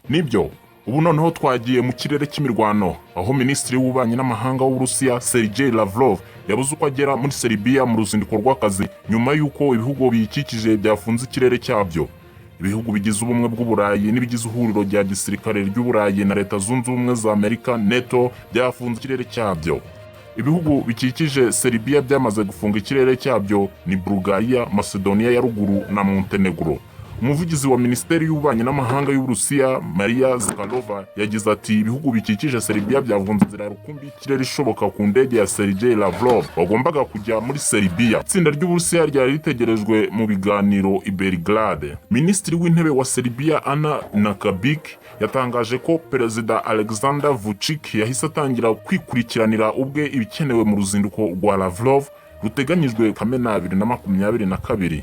Nibyo ubu noneho twagiye mu kirere cy'imirwano aho Minisitiri w'Ububanyi n'Amahanga w'Uburusiya Sergei Lavrov yabuze uko agera muri Serbia mu ruzinduko rw'akazi nyuma y'uko ibihugu biyikikije byafunze ikirere cyabyo. Ibihugu bigize ubumwe bw'Uburayi n'ibigize ihuriro rya gisirikare ry'Uburayi na Leta Zunze Ubumwe za Amerika NATO byafunze ikirere cyabyo. Ibihugu bikikije Serbia byamaze gufunga ikirere cyabyo ni Bulgaria, Macedonia ya ruguru na Montenegro. Umuvugizi wa Minisiteri y'Ububanyi n'Amahanga y'Uburusiya Maria Zakharova yagize ati ibihugu bikikije Serbia byavunze inzira rukumbi y'ikirere ishoboka ku ndege ya Sergei Lavrov wagombaga kujya muri Serbia. Itsinda ry'Uburusiya ryari ritegerejwe mu biganiro i Belgrade. Minisitiri w'Intebe wa Serbia Ana Nakabik yatangaje ko Perezida Alexander Vučić yahise atangira kwikurikiranira ubwe ibikenewe mu ruzinduko rwa Lavrov ruteganyijwe Kamena 2022.